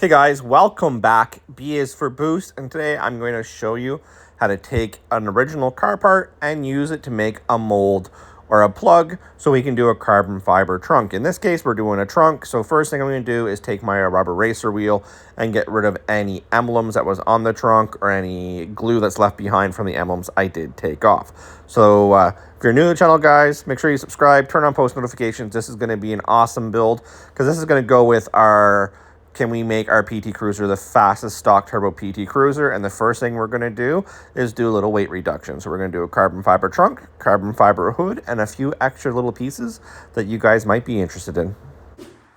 Okay guys, welcome back. B is for boost, and today I'm going to show you how to take an original car part and use it to make a mold or a plug so we can do a carbon fiber trunk. In this case, we're doing a trunk, so first thing I'm going to do is take my rubber racer wheel and get rid of any emblems that was on the trunk or any glue that's left behind from the emblems I did take off. So if you're new to the channel, guys, make sure you subscribe, turn on post notifications. This is going to be an awesome build because this is going to go with our can we make our PT Cruiser the fastest stock turbo PT Cruiser. And the first thing we're going to do is do a little weight reduction. So we're going to do a carbon fiber trunk, carbon fiber hood, and a few extra little pieces that you guys might be interested in.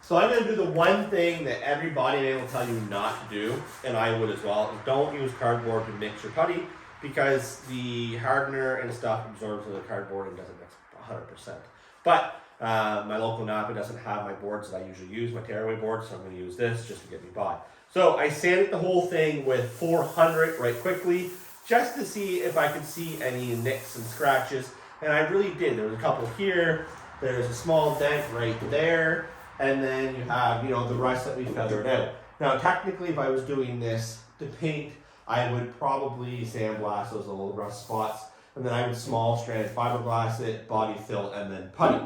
So I'm going to do the one thing that every body man will tell you not to do, and I would as well, is don't use cardboard to mix your putty because the hardener and stuff absorbs into the cardboard and doesn't mix 100%. But my local Napa doesn't have my boards that I usually use, my tearaway boards, so I'm going to use this just to get me by. So I sanded the whole thing with 400 right quickly, just to see if I could see any nicks and scratches, and I really did. There was a couple here, there's a small dent right there, and then you have, the rust that we feathered out. Now technically, if I was doing this to paint, I would probably sandblast those little rust spots, and then I would small strand fiberglass it, body fill, and then putty.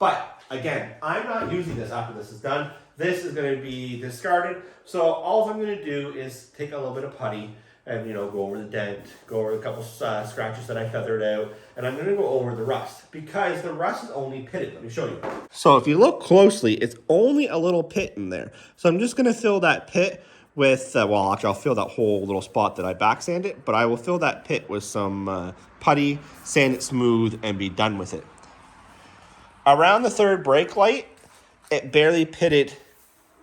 But again, I'm not using this after this is done. This is going to be discarded. So all I'm going to do is take a little bit of putty and, go over the dent, go over a couple scratches that I feathered out, and I'm going to go over the rust because the rust is only pitted. Let me show you. So if you look closely, it's only a little pit in there. So I'm just going to fill that pit with, well, actually I'll fill that whole little spot that I back sanded, but I will fill that pit with some putty, sand it smooth, and be done with it. Around the third brake light, it barely pitted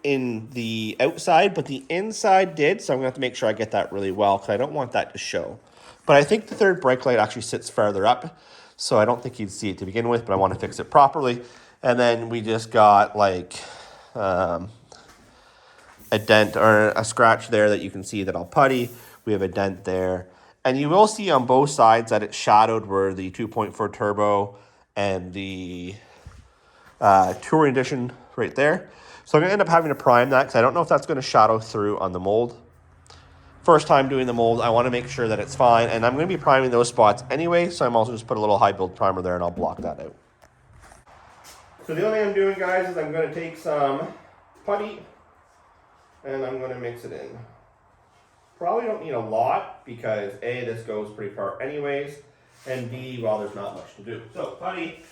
in the outside, but the inside did, so I'm going to have to make sure I get that really well because I don't want that to show. But I think the third brake light actually sits farther up, so I don't think you'd see it to begin with, but I want to fix it properly. And then we just got like a dent or a scratch there that you can see that I'll putty. We have a dent there. And you will see on both sides that it's shadowed where the 2.4 turbo and the Touring Edition right there. So I'm going to end up having to prime that because I don't know if that's going to shadow through on the mold. First time doing the mold, I want to make sure that it's fine. And I'm going to be priming those spots anyway, so I'm also just put a little high build primer there and I'll block that out. So the only thing I'm doing, guys, is I'm going to take some putty and I'm going to mix it in. Probably don't need a lot because A, this goes pretty far anyways, and B, well, there's not much to do. So putty.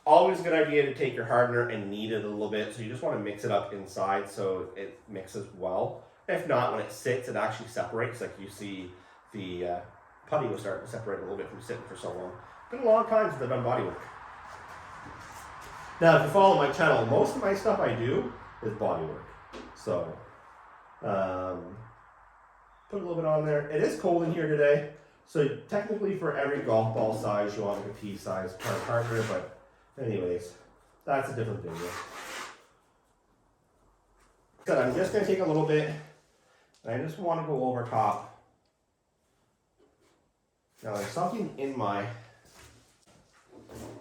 Always a good idea to take your hardener and knead it a little bit. So you just want to mix it up inside so it mixes well. If not, when it sits, it actually separates. Like you see the putty will start to separate a little bit from sitting for so long. It's been a long time since I've done body work. Now, if you follow my channel, most of my stuff I do is body work. So, put a little bit on there. It is cold in here today. So technically for every golf ball size, you want like a pea-sized hardener, but anyways, that's a different video. So I'm just going to take a little bit, and I just want to go over top. Now there's something in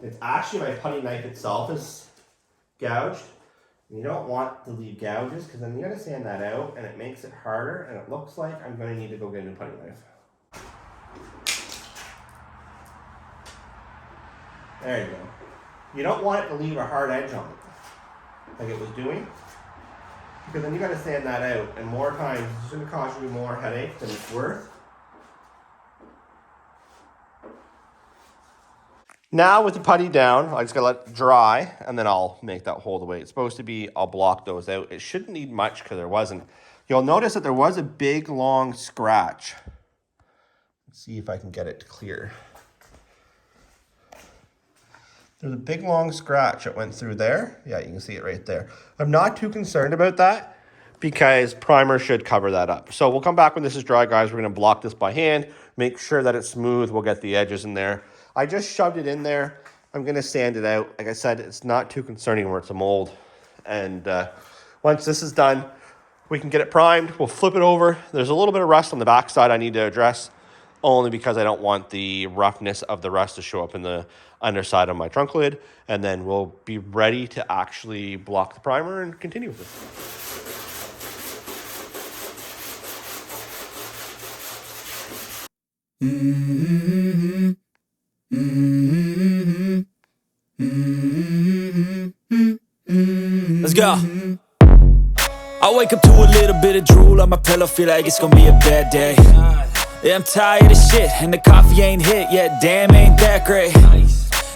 it's actually my putty knife itself is gouged. And you don't want to leave gouges because then you got to sand that out and it makes it harder, and it looks like I'm going to need to go get a new putty knife. There you go. You don't want it to leave a hard edge on it, like it was doing, because then you got to sand that out, and more times it's going to cause you more headache than it's worth. Now with the putty down, I just got to let it dry, and then I'll make that hole the way it's supposed to be. I'll block those out. It shouldn't need much because there wasn't. You'll notice that there was a big long scratch. Let's see if I can get it to clear. There's a big long scratch that went through there. Yeah, you can see it right there. I'm not too concerned about that because primer should cover that up. So we'll come back when this is dry, guys. We're going to block this by hand, make sure that it's smooth. We'll get the edges in there. I just shoved it in there. I'm going to sand it out. Like I said, it's not too concerning where it's a mold. And once this is done, we can get it primed. We'll flip it over. There's a little bit of rust on the back side I need to address. only because I don't want the roughness of the rust to show up in the underside of my trunk lid. And then we'll be ready to actually block the primer and continue with this. Let's go. I wake up to a little bit of drool on my pillow, feel like it's gonna be a bad day. Yeah, I'm tired of shit, and the coffee ain't hit yet, damn, ain't that great.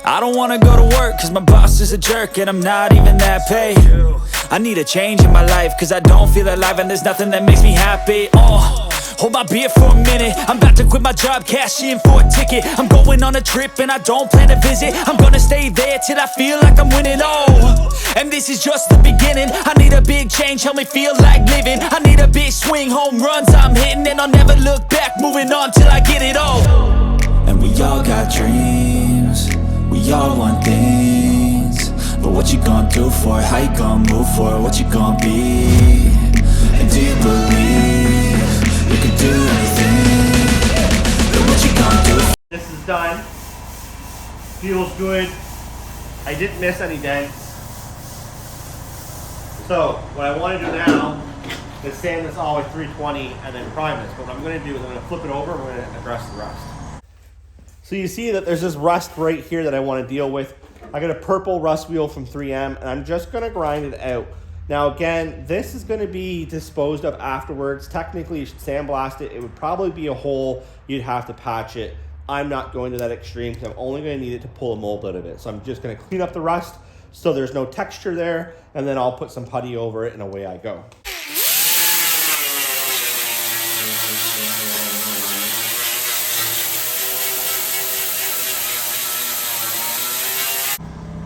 I don't wanna go to work, cause my boss is a jerk, and I'm not even that paid. I need a change in my life, cause I don't feel alive, and there's nothing that makes me happy. Hold my beer for a minute, I'm about to quit my job, cash in for a ticket. I'm going on a trip and I don't plan to visit. I'm gonna stay there till I feel like I'm winning, and this is just the beginning. I need a big change, help me feel like living. I need a big swing, home runs I'm hitting, and I'll never look back, moving on till I get it all. And we all got dreams, we all want things, but what you gonna do for it? How you gonna move for it? What you gonna be? And do you believe you can do anything? But what you gonna do? This is done. Feels good. I didn't miss any dents. So what I want to do now is sand this all with 320 and then prime this. But what I'm going to do is I'm going to flip it over and we're going to address the rust. So you see that there's this rust right here that I want to deal with. I got a purple rust wheel from 3M and I'm just going to grind it out. Now again, this is going to be disposed of afterwards. Technically you should sandblast it. It would probably be a hole. You'd have to patch it. I'm not going to that extreme because I'm only going to need it to pull a mold out of it. So I'm just going to clean up the rust so there's no texture there, and then I'll put some putty over it and away I go.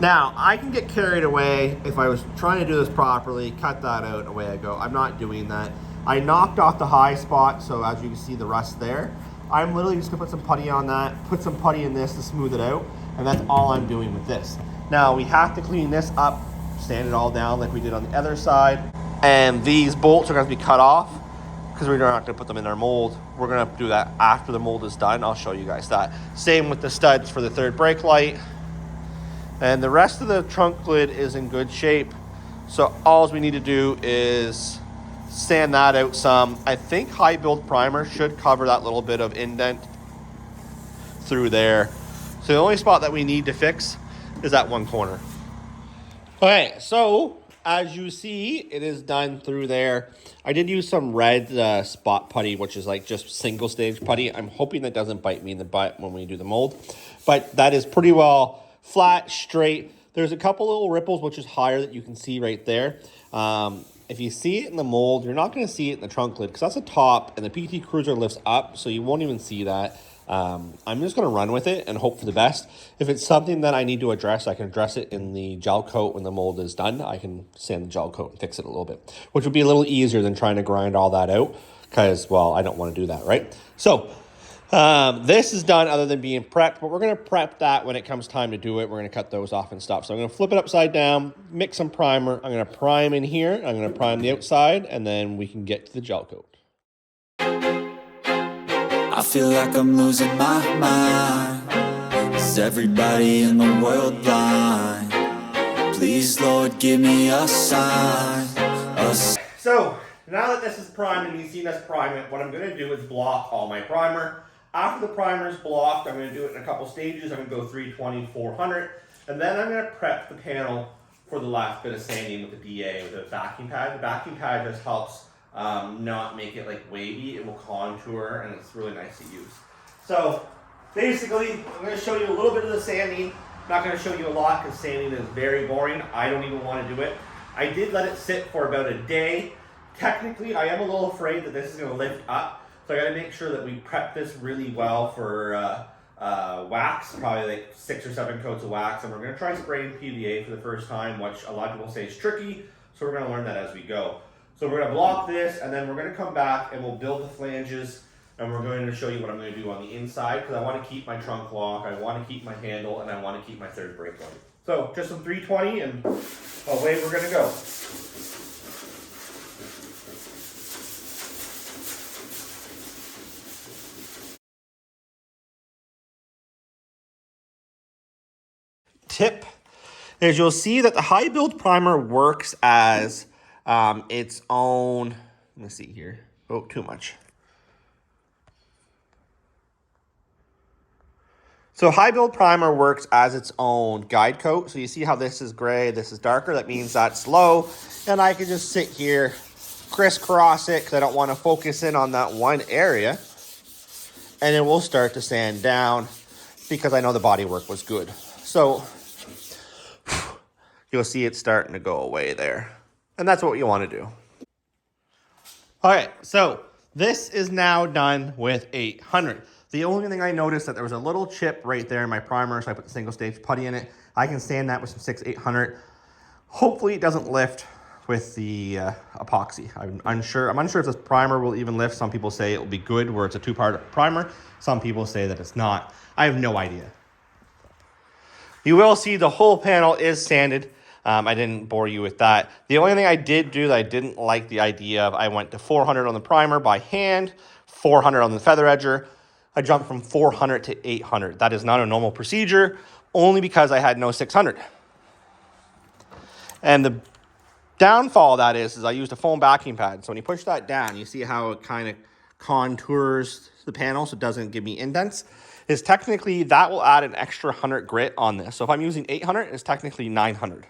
Now, I can get carried away if I was trying to do this properly, cut that out, away I go. I'm not doing that. I knocked off the high spot, so as you can see the rust there. I'm literally just gonna put some putty on that, put some putty in this to smooth it out, and that's all I'm doing with this. Now, we have to clean this up, sand it all down like we did on the other side, and these bolts are gonna be cut off because we're not gonna put them in our mold. We're gonna do that after the mold is done. I'll show you guys that. Same with the studs for the third brake light. And the rest of the trunk lid is in good shape. So all we need to do is sand that out some. I think high build primer should cover that little bit of indent through there. So the only spot that we need to fix is that one corner. Okay, so as you see, it is done through there. I did use some red spot putty, which is like just single stage putty. I'm hoping that doesn't bite me in the butt when we do the mold, but that is pretty well flat, straight. There's a couple little ripples, which is higher that you can see right there. If you see it in the mold, you're not going to see it in the trunk lid because that's a top and the PT Cruiser lifts up, so you won't even see that. I'm just going to run with it and hope for the best. If it's something that I need to address, I can address it in the gel coat when the mold is done. I can sand the gel coat and fix it a little bit, which would be a little easier than trying to grind all that out because, well, I don't want to do that, right? So this is done other than being prepped, but we're going to prep that when it comes time to do it. We're going to cut those off and stuff. So I'm going to flip it upside down, mix some primer. I'm going to prime in here. I'm going to prime the outside, and then we can get to the gel coat. I feel like I'm losing my mind. Is everybody in the world blind? Please, Lord, give me a sign. So now that this is primed and you've seen us prime it, what I'm going to do is block all my primer. After the primer is blocked, I'm going to do it in a couple stages. I'm going to go 320, 400, and then I'm going to prep the panel for the last bit of sanding with the DA with a vacuum pad. The vacuum pad just helps not make it like wavy. It will contour and it's really nice to use. So basically, I'm going to show you a little bit of the sanding. I'm not going to show you a lot because sanding is very boring. I don't even want to do it. I did let it sit for about a day. Technically, I am a little afraid that this is going to lift up. So I got to make sure that we prep this really well for wax, probably like 6 or 7 coats of wax. And we're going to try spraying PVA for the first time, which a lot of people say is tricky. So we're going to learn that as we go. So we're going to block this, and then we're going to come back and we'll build the flanges, and we're going to show you what I'm going to do on the inside because I want to keep my trunk lock, I want to keep my handle, and I want to keep my third brake light. So just some 320 and away we're going to go. tip is you'll see that the high build primer works as its own, let me see here. Oh, too much. So high build primer works as its own guide coat. So you see how this is gray, this is darker. That means that's low. And I can just sit here, crisscross it because I don't want to focus in on that one area. And it will start to sand down because I know the body work was good. So you'll see it starting to go away there. And that's what you want to do. All right, so this is now done with 800. The only thing I noticed that there was a little chip right there in my primer, so I put the single stage putty in it. I can sand that with some 6-800. Hopefully it doesn't lift with the epoxy. I'm unsure if this primer will even lift. Some people say it will be good where it's a 2-part primer. Some people say that it's not. I have no idea. You will see the whole panel is sanded. I didn't bore you with that. The only thing I did do that I didn't like the idea of, I went to 400 on the primer by hand, 400 on the feather edger. I jumped from 400 to 800. That is not a normal procedure, only because I had no 600. And the downfall of that is I used a foam backing pad. So when you push that down, you see how it kind of contours the panel so it doesn't give me indents. Is technically that will add an extra 100 grit on this. So if I'm using 800, it's technically 900.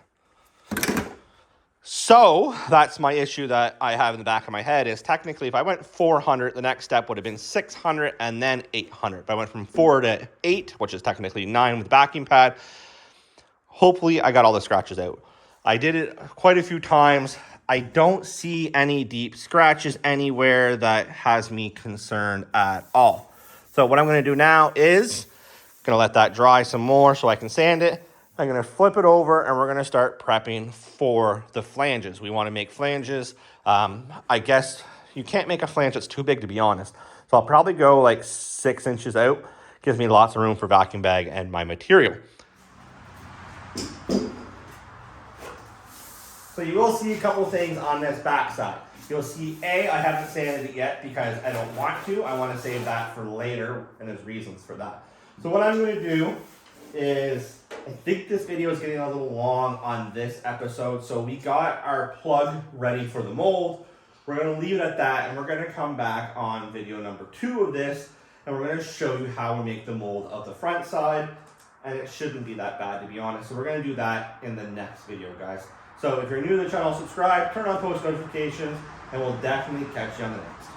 So that's my issue that I have in the back of my head is technically if I went 400, the next step would have been 600 and then 800. But I went from 4 to 8, which is technically 9 with the backing pad. Hopefully I got all the scratches out. I did it quite a few times. I don't see any deep scratches anywhere that has me concerned at all. So what I'm going to do now is going to let that dry some more so I can sand it. I'm going to flip it over and we're going to start prepping for the flanges. We want to make flanges. I guess you can't make a flange that's too big, to be honest. So I'll probably go like 6 inches out. Gives me lots of room for vacuum bag and my material. So you will see a couple things on this back side. You'll see, I haven't sanded it yet because I don't want to. I want to save that for later, and there's reasons for that. So what I'm going to do is, I think this video is getting a little long on this episode. So we got our plug ready for the mold. We're going to leave it at that, and we're going to come back on video number 2 of this, and we're going to show you how we make the mold of the front side. And it shouldn't be that bad, to be honest. So we're going to do that in the next video, guys. So if you're new to the channel, subscribe, turn on post notifications, and we'll definitely catch you on the next.